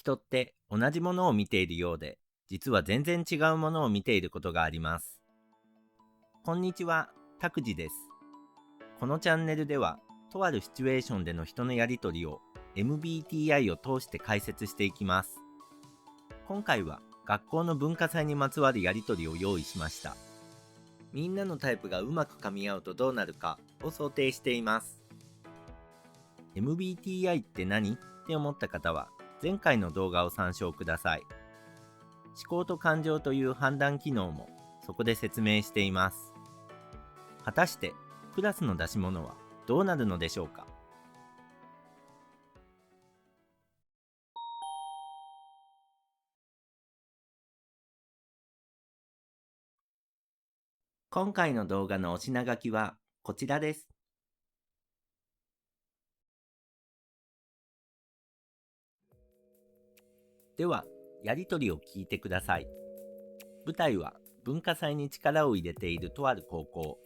人って同じものを見ているようで、実は全然違うものを見ていることがあります。こんにちは、拓司です。このチャンネルでは、とあるシチュエーションでの人のやりとりを MBTI を通して解説していきます。今回は学校の文化祭にまつわるやりとりを用意しました。みんなのタイプがうまく噛み合うとどうなるかを想定しています。MBTI って何って思った方は、前回の動画を参照ください。思考と感情という判断機能もそこで説明しています。果たしてクラスの出し物はどうなるのでしょうか。今回の動画のお品書きはこちらです。では、やりとりを聞いてください。舞台は文化祭に力を入れているとある高校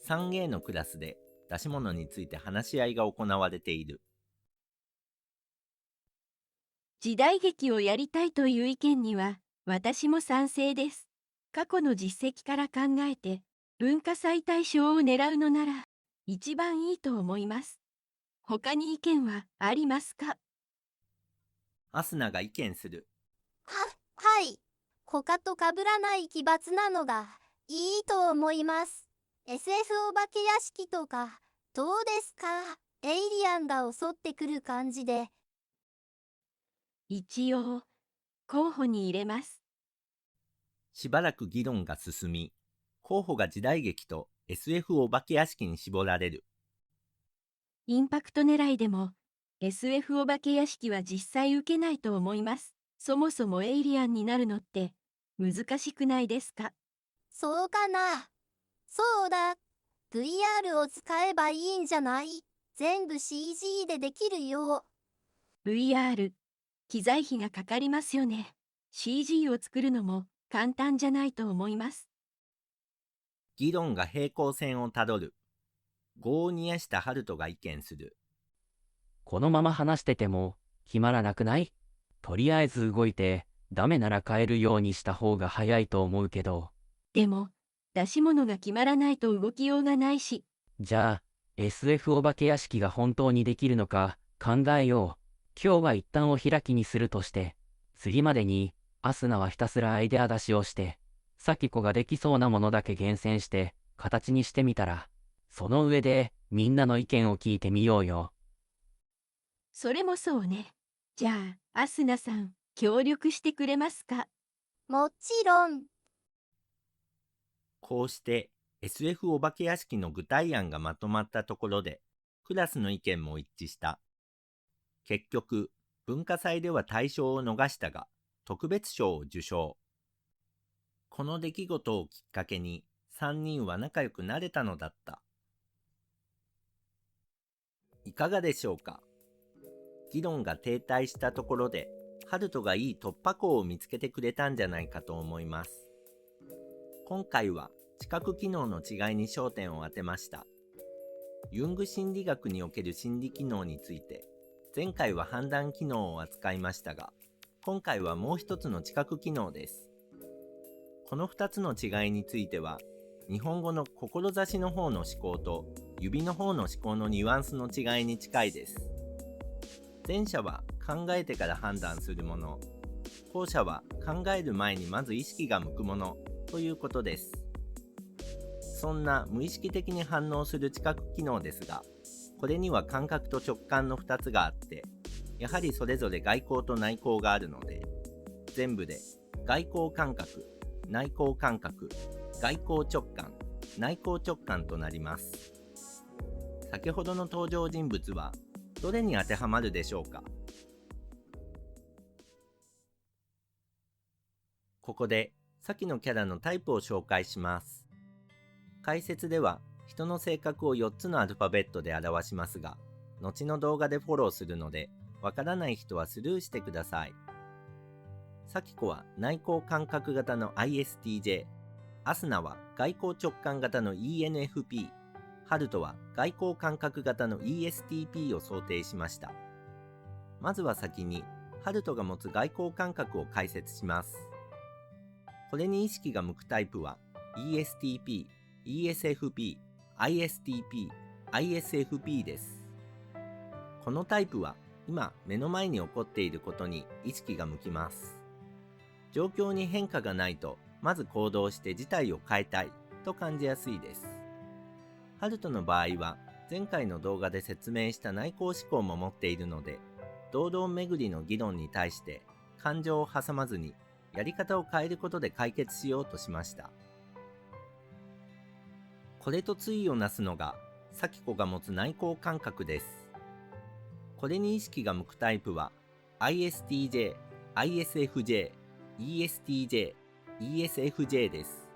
3A のクラスで出し物について話し合いが行われている。時代劇をやりたいという意見には私も賛成です。過去の実績から考えて文化祭大賞を狙うのなら一番いいと思います。他に意見はありますか？アスナが意見する。はい。他と被らない奇抜なのがいいと思います。SF お化け屋敷とか、どうですか？エイリアンが襲ってくる感じで。一応候補に入れます。しばらく議論が進み、候補が時代劇と SF お化け屋敷に絞られる。インパクト狙いでも SF お化け屋敷は実際受けないと思います。そもそもエイリアンになるのって難しくないですか？そうかな。そうだ。VR を使えばいいんじゃない？全部 CG でできるよ。VR、機材費がかかりますよね。CG を作るのも簡単じゃないと思います。議論が平行線をたどる。業を煮やしたハルトが意見する。このまま話してても決まらなくない？とりあえず動いて、ダメなら変えるようにした方が早いと思うけど。でも、出し物が決まらないと動きようがないし。じゃあ、SF お化け屋敷が本当にできるのか考えよう。今日は一旦お開きにするとして、次までに、アスナはひたすらアイデア出しをして、サキコができそうなものだけ厳選して、形にしてみたら、その上で、みんなの意見を聞いてみようよ。それもそうね。じゃあ、アスナさん、協力してくれますか？もちろん。こうして SF お化け屋敷の具体案がまとまったところで、クラスの意見も一致した。結局、文化祭では大賞を逃したが、特別賞を受賞。この出来事をきっかけに、3人は仲良くなれたのだった。いかがでしょうか。議論が停滞したところで、ハルトがいい突破口を見つけてくれたんじゃないかと思います。今回は知覚機能の違いに焦点を当てました。ユング心理学における心理機能について、前回は判断機能を扱いましたが、今回はもう一つの知覚機能です。この2つの違いについては、日本語の志の方の思考と指の方の思考のニュアンスの違いに近いです。前者は考えてから判断するもの、後者は考える前にまず意識が向くものということです。そんな無意識的に反応する知覚機能ですが、これには感覚と直感の2つがあって、やはりそれぞれ外向と内向があるので、全部で外向感覚、内向感覚、外向直感、内向直感となります。先ほどの登場人物はどれに当てはまるでしょうか。ここで先のキャラのタイプを紹介します。解説では人の性格を4つのアルファベットで表しますが、後の動画でフォローするので、わからない人はスルーしてください。サキコは内向感覚型の ISTJ、アスナは外向直感型の ENFP、ハルトは外向感覚型の ESTP を想定しました。まずは先にハルトが持つ外交感覚を解説します。これに意識が向くタイプは ESTP、ESFP、ISTP、ISFP です。このタイプは今目の前に起こっていることに意識が向きます。状況に変化がないとまず行動して事態を変えたいと感じやすいです。ハルトの場合は前回の動画で説明した内向思考も持っているので、堂々巡りの議論に対して感情を挟まずにやり方を変えることで解決しようとしました。これと対をなすのが咲子が持つ内向感覚です。これに意識が向くタイプは ISTJ、ISFJ、ESTJ、ESFJ です。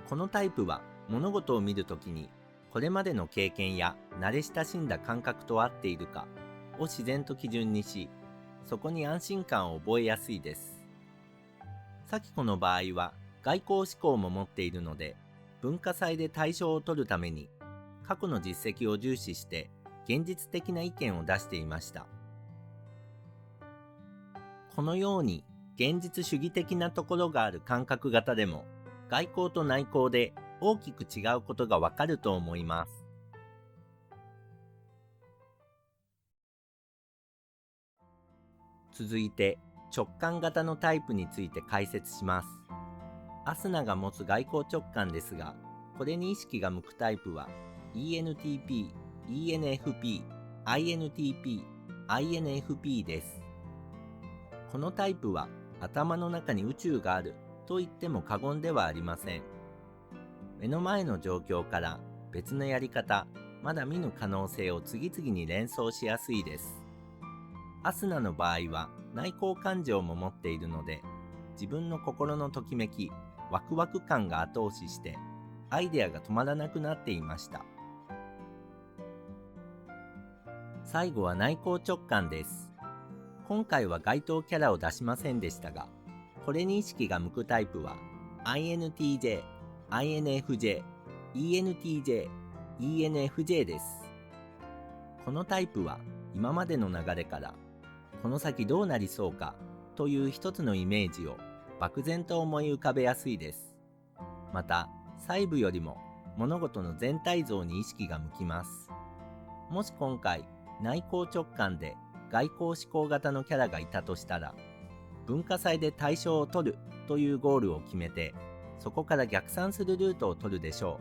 このタイプは物事を見るときにこれまでの経験や慣れ親しんだ感覚と合っているかを自然と基準にし、そこに安心感を覚えやすいです。咲子の場合は外交志向も持っているので、文化祭で大賞を取るために過去の実績を重視して現実的な意見を出していました。このように現実主義的なところがある感覚型でも外交と内向で大きく違うことがわかると思います。続いて直感型のタイプについて解説します。アスナが持つ外交直感ですが、これに意識が向くタイプは ENTP、ENFP、INTP、INFP です。このタイプは頭の中に宇宙があると言っても過言ではありません。目の前の状況から別のやり方、まだ見ぬ可能性を次々に連想しやすいです。アスナの場合は内向感情も持っているので、自分の心のときめき、ワクワク感が後押ししてアイデアが止まらなくなっていました。最後は内向直感です。今回は該当キャラを出しませんでしたが、これに意識が向くタイプは INTJ、INFJ、ENTJ、ENFJ です。このタイプは今までの流れからこの先どうなりそうかという一つのイメージを漠然と思い浮かべやすいです。また細部よりも物事の全体像に意識が向きます。もし今回内向直感で外交思考型のキャラがいたとしたら、文化祭で大賞を取るというゴールを決めて、そこから逆算するルートを取るでしょ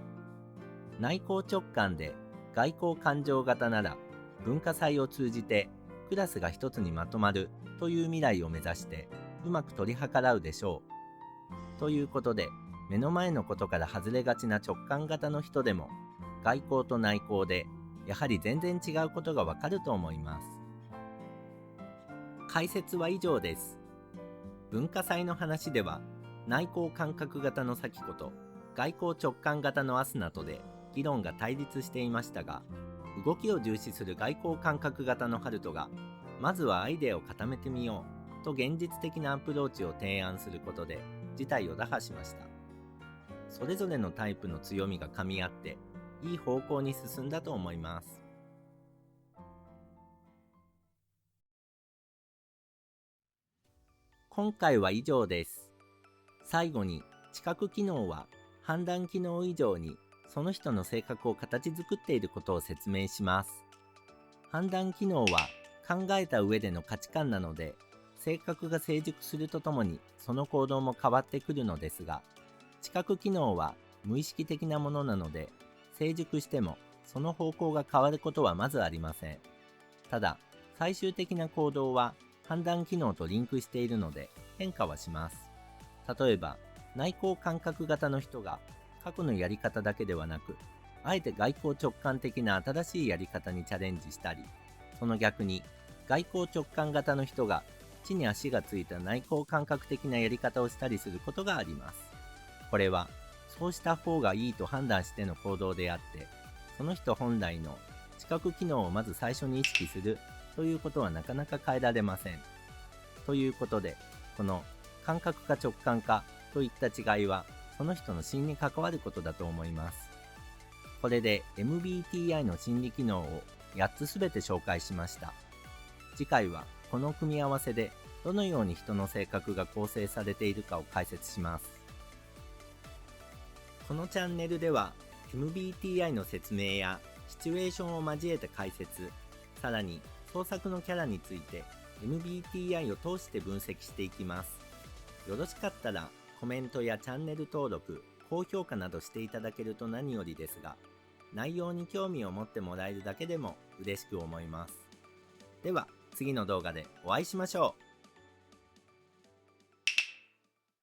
う。内向直感で外交感情型なら、文化祭を通じてクラスが一つにまとまるという未来を目指してうまく取り計らうでしょう。ということで、目の前のことから外れがちな直感型の人でも、外交と内向でやはり全然違うことがわかると思います。解説は以上です。文化祭の話では、内向感覚型の咲子と外交直感型のアスナとで議論が対立していましたが、動きを重視する外交感覚型のハルトが、まずはアイデアを固めてみようと現実的なアプローチを提案することで事態を打破しました。それぞれのタイプの強みが噛み合って、いい方向に進んだと思います。今回は以上です。最後に、知覚機能は判断機能以上にその人の性格を形作っていることを説明します。判断機能は考えた上での価値観なので、性格が成熟するとともにその行動も変わってくるのですが、知覚機能は無意識的なものなので、成熟してもその方向が変わることはまずありません。ただ、最終的な行動は判断機能とリンクしているので変化はします。例えば、内向感覚型の人が過去のやり方だけではなく、あえて外交直感的な新しいやり方にチャレンジしたり、その逆に外交直感型の人が地に足がついた内向感覚的なやり方をしたりすることがあります。これはそうした方がいいと判断しての行動であって、その人本来の知覚機能をまず最初に意識するということはなかなか変えられません。ということで、この感覚か直感かといった違いはその人の心に関わることだと思います。これで MBTI の心理機能を8つすべて紹介しました。次回はこの組み合わせでどのように人の性格が構成されているかを解説します。このチャンネルでは MBTI の説明やシチュエーションを交えた解説、さらに創作のキャラについて MBTI を通して分析していきます。よろしかったらコメントやチャンネル登録、高評価などしていただけると何よりですが、内容に興味を持ってもらえるだけでも嬉しく思います。では次の動画でお会いしましょう。